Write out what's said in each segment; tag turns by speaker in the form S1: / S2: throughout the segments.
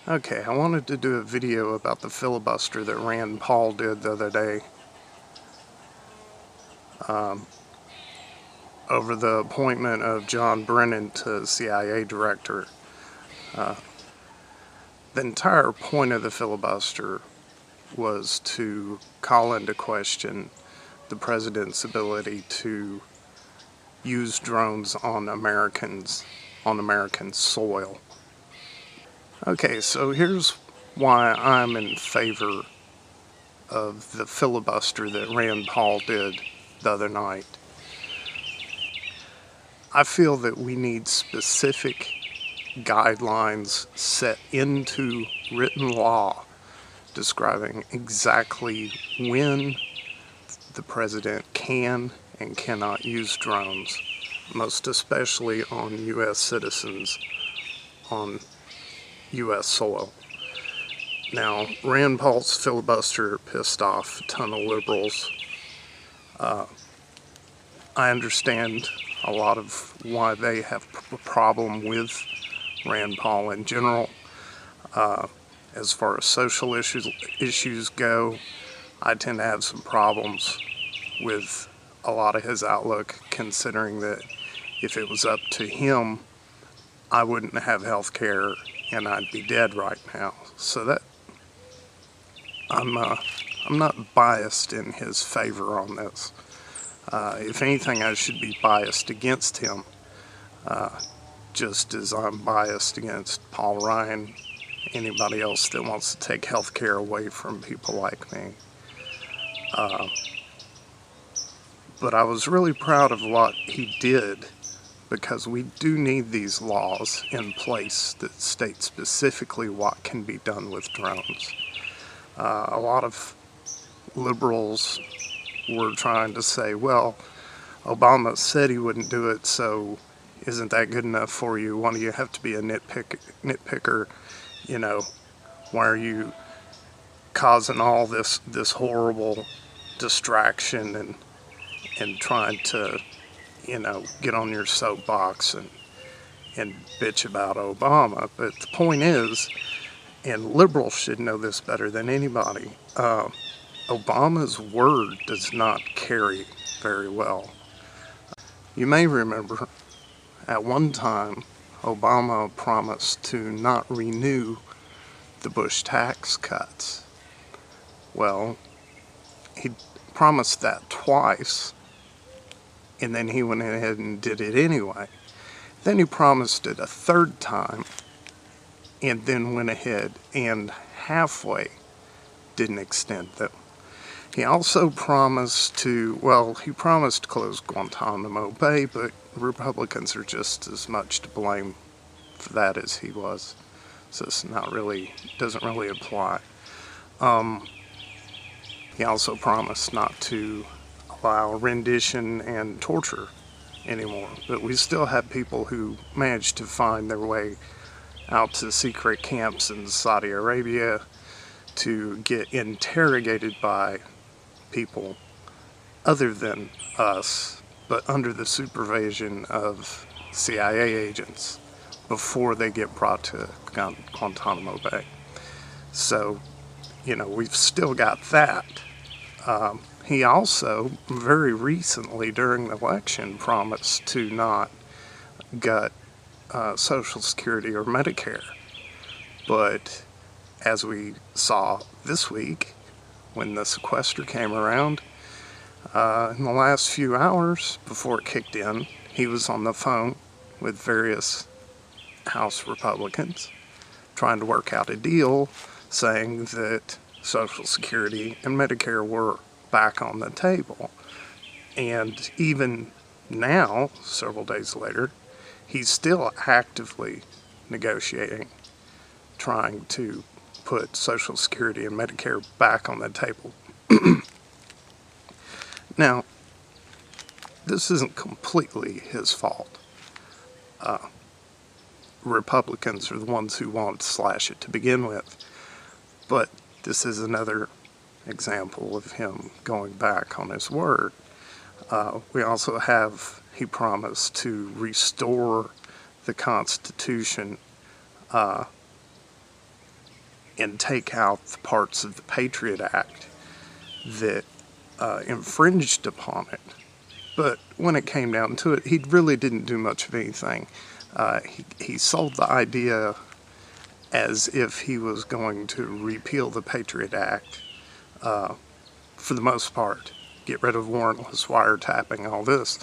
S1: Okay, I wanted to do a video about the filibuster that Rand Paul did the other day over the appointment of John Brennan to CIA director. The entire point of the filibuster was to call into question the president's ability to use drones on American soil. Okay, so here's why I'm in favor of the filibuster that Rand Paul did the other night. I feel that we need specific guidelines set into written law describing exactly when the president can and cannot use drones, most especially on U.S. citizens on U.S. soil. Now, Rand Paul's filibuster pissed off a ton of liberals. I understand a lot of why they have a problem with Rand Paul in general. As far as social issues go, I tend to have some problems with a lot of his outlook, considering that if it was up to him, I wouldn't have health care and I'd be dead right now. So that I'm not biased in his favor on this. If anything, I should be biased against him, just as I'm biased against Paul Ryan, anybody else that wants to take health care away from people like me. But I was really proud of what he did, because we do need these laws in place that state specifically what can be done with drones. A lot of liberals were trying to say, well, Obama said he wouldn't do it, so isn't that good enough for you? Why do you have to be a nitpicker? You know, why are you causing all this horrible distraction and trying to, get on your soapbox and bitch about Obama? But the point is, and liberals should know this better than anybody, Obama's word does not carry very well. You may remember at one time Obama promised to not renew the Bush tax cuts. Well, he promised that twice, and then he went ahead and did it anyway. Then he promised it a third time, and then went ahead and halfway didn't extend them. He also promised to close Guantanamo Bay, but Republicans are just as much to blame for that as he was. So it's doesn't really apply. He also promised not to allow rendition and torture anymore, but we still have people who managed to find their way out to secret camps in Saudi Arabia to get interrogated by people other than us, but under the supervision of CIA agents before they get brought to Guantanamo Bay. So, we've still got that. He also, very recently during the election, promised to not gut Social Security or Medicare. But as we saw this week, when the sequester came around, in the last few hours before it kicked in, he was on the phone with various House Republicans trying to work out a deal saying that Social Security and Medicare were back on the table. And even now, several days later, he's still actively negotiating, trying to put Social Security and Medicare back on the table. Now, this isn't completely his fault. Republicans are the ones who want to slash it to begin with. But this is another example of him going back on his word. We also have, he promised to restore the Constitution and take out the parts of the Patriot Act that infringed upon it. But when it came down to it, he really didn't do much of anything. He sold the idea as if he was going to repeal the Patriot Act for the most part, get rid of warrantless wiretapping, all this.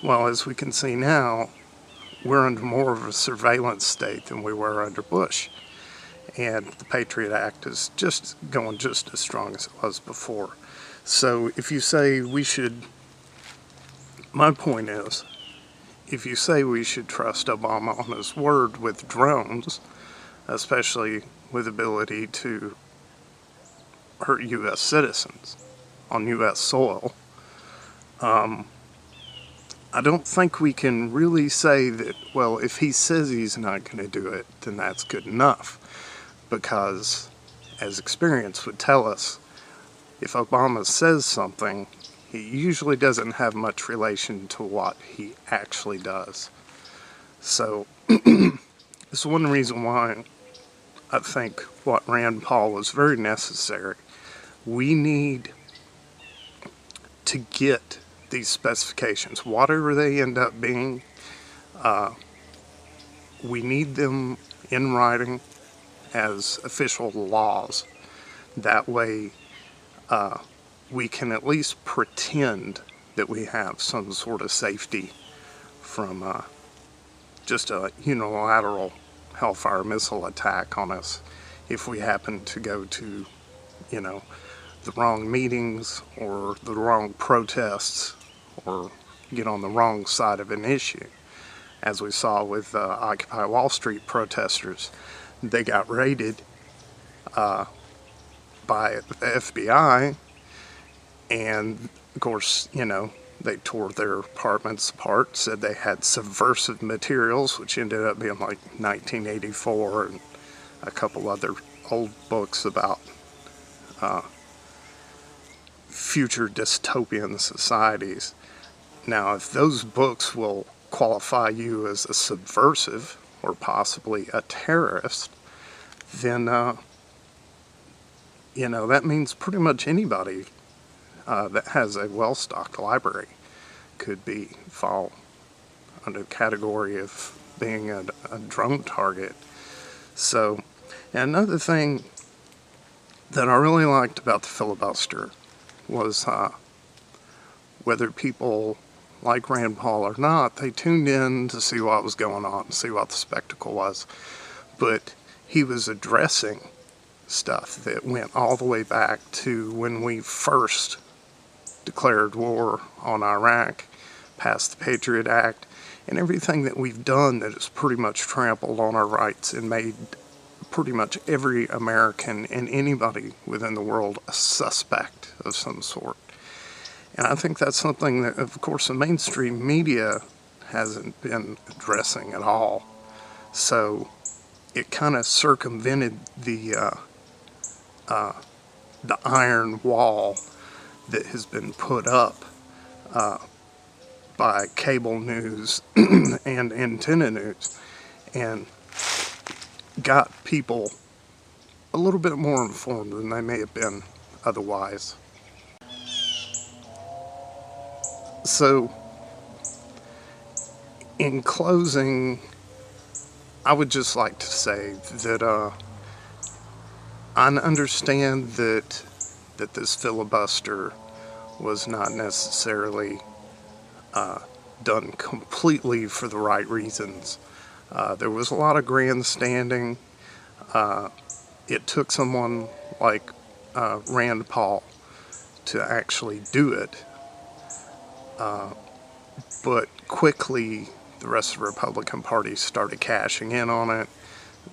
S1: Well, as we can see now, we're under more of a surveillance state than we were under Bush. And the Patriot Act is just going just as strong as it was before. So if you say we should, my point is, if you say we should trust Obama on his word with drones, especially with ability to hurt U.S. citizens on U.S. soil, I don't think we can really say that, well, if he says he's not going to do it, then that's good enough. Because, as experience would tell us, if Obama says something, he usually doesn't have much relation to what he actually does. So, it's one reason why I think what Rand Paul was very necessary. We need to get these specifications, whatever they end up being, we need them in writing as official laws. That way we can at least pretend that we have some sort of safety from just a unilateral Hellfire missile attack on us if we happen to go to, the wrong meetings or the wrong protests or get on the wrong side of an issue. As we saw with Occupy Wall Street protesters, they got raided by the FBI, and of course, they tore their apartments apart, said they had subversive materials, which ended up being like 1984 and a couple other old books about future dystopian societies. Now, if those books will qualify you as a subversive or possibly a terrorist, then, that means pretty much anybody that has a well-stocked library could fall under the category of being a drone target. So, and another thing that I really liked about the filibuster was whether people like Rand Paul or not, they tuned in to see what was going on, see what the spectacle was. But he was addressing stuff that went all the way back to when we first declared war on Iraq, passed the Patriot Act, and everything that we've done that has pretty much trampled on our rights and made pretty much every American and anybody within the world a suspect of some sort. And I think that's something that, of course, the mainstream media hasn't been addressing at all. So it kind of circumvented the iron wall that has been put up by cable news and antenna news, and got people a little bit more informed than they may have been otherwise. So, in closing, I would just like to say that I understand that this filibuster was not necessarily done completely for the right reasons. There was a lot of grandstanding. It took someone like Rand Paul to actually do it. But quickly, the rest of the Republican Party started cashing in on it.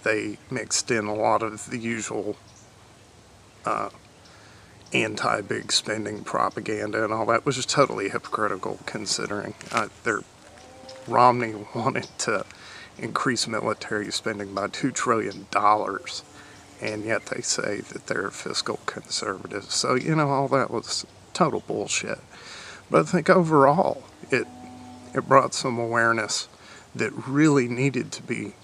S1: They mixed in a lot of the usual anti-big spending propaganda and all that, which is totally hypocritical considering Romney wanted to increase military spending by $2 trillion, and yet they say that they're fiscal conservatives. So, all that was total bullshit. But I think overall, it brought some awareness that really needed to be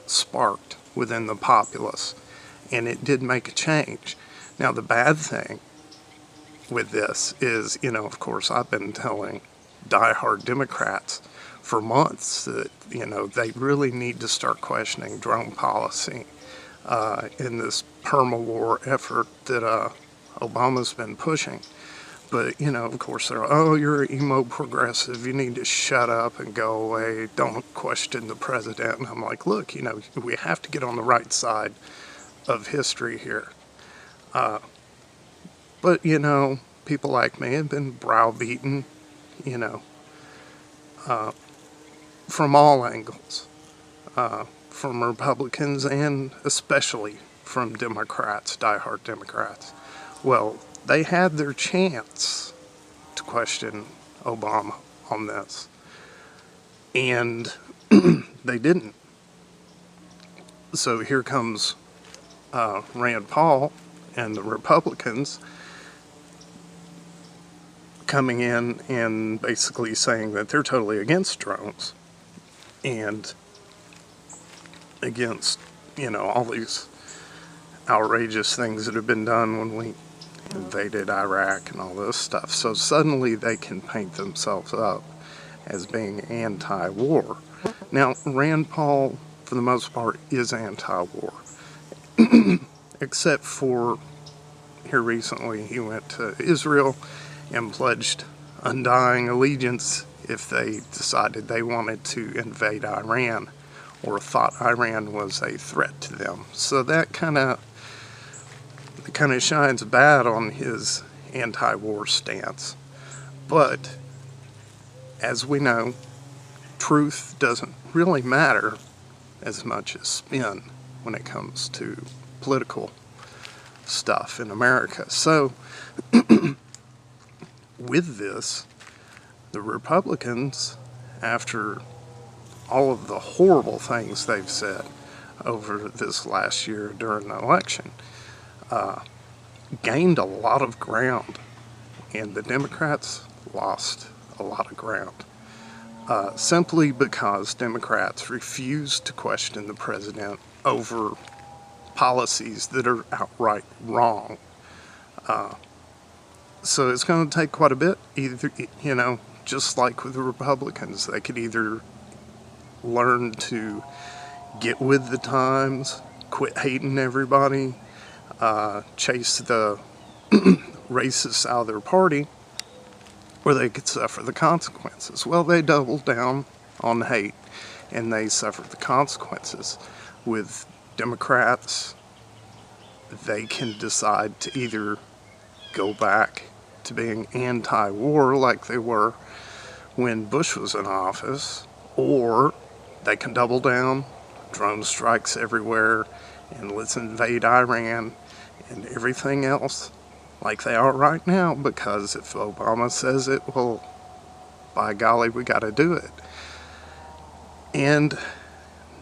S1: sparked within the populace, and it did make a change. Now, the bad thing with this is, of course, I've been telling diehard Democrats for months that, they really need to start questioning drone policy in this Permawar effort that Obama's been pushing. But, of course, they're, oh, you're an emo progressive. You need to shut up and go away. Don't question the president. And I'm like, look, we have to get on the right side of history here. But, people like me have been browbeaten, from all angles, from Republicans and especially from Democrats, diehard Democrats. Well, they had their chance to question Obama on this, and they didn't. So here comes Rand Paul and the Republicans coming in and basically saying that they're totally against drones and against, all these outrageous things that have been done when we invaded Iraq and all this stuff. So suddenly they can paint themselves up as being anti-war. Now, Rand Paul, for the most part, is anti-war. Except for here recently he went to Israel and pledged undying allegiance if they decided they wanted to invade Iran or thought Iran was a threat to them. So that kind of shines bad on his anti-war stance. But as we know, truth doesn't really matter as much as spin when it comes to political stuff in America. So with this, the Republicans, after all of the horrible things they've said over this last year during the election, gained a lot of ground, and the Democrats lost a lot of ground, simply because Democrats refused to question the president over policies that are outright wrong. So it's going to take quite a bit, either, just like with the Republicans. They could either learn to get with the times, quit hating everybody, chase the racists out of their party, or they could suffer the consequences. Well, they doubled down on hate, and they suffered the consequences. With Democrats, they can decide to either go back to being anti-war like they were when Bush was in office, or they can double down, drone strikes everywhere, and let's invade Iran and everything else like they are right now, because if Obama says it, well, by golly, we got to do it. And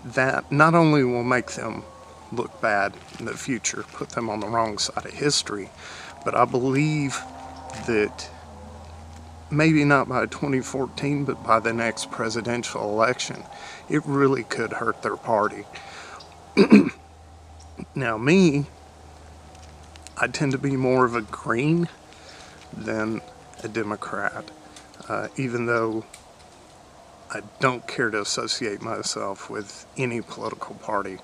S1: that not only will make them look bad in the future, put them on the wrong side of history, but I believe that maybe not by 2014, but by the next presidential election, it really could hurt their party. Now, me, I tend to be more of a Green than a Democrat, even though I don't care to associate myself with any political party.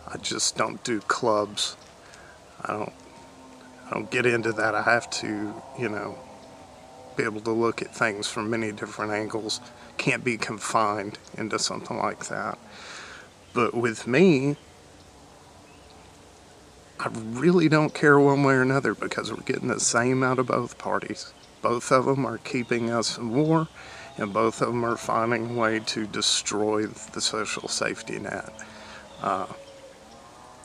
S1: I just don't do clubs. I don't get into that. I have to, be able to look at things from many different angles. Can't be confined into something like that. But with me, I really don't care one way or another, because we're getting the same out of both parties. Both of them are keeping us in war, and both of them are finding a way to destroy the social safety net.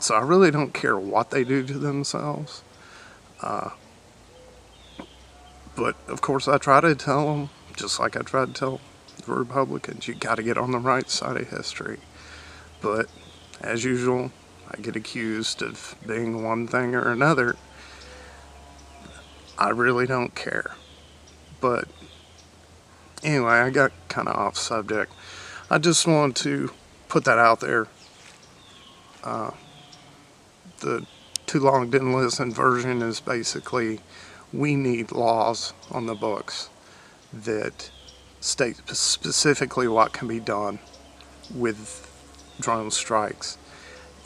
S1: So I really don't care what they do to themselves. But, of course, I try to tell them, just like I try to tell the Republicans, you got to get on the right side of history. But, as usual, I get accused of being one thing or another. I really don't care. But, anyway, I got kind of off subject. I just wanted to put that out there. The too long didn't listen version is basically, we need laws on the books that state specifically what can be done with drone strikes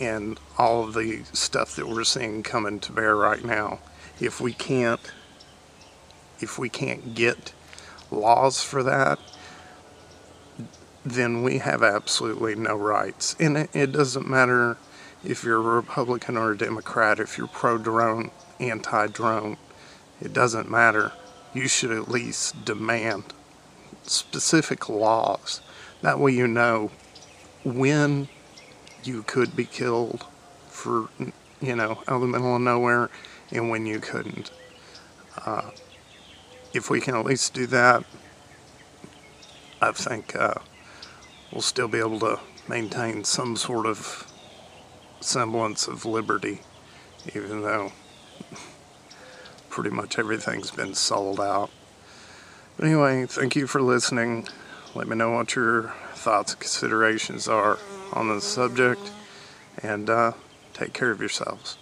S1: and all of the stuff that we're seeing coming to bear right now. If we can't get laws for that, then we have absolutely no rights. And it doesn't matter if you're a Republican or a Democrat, if you're pro-drone, anti-drone, it doesn't matter. You should at least demand specific laws. That way you know when you could be killed for, out of the middle of nowhere, and when you couldn't. If we can at least do that, I think we'll still be able to maintain some sort of semblance of liberty, even though pretty much everything's been sold out. But anyway, thank you for listening. Let me know what your thoughts and considerations are on the subject, and take care of yourselves.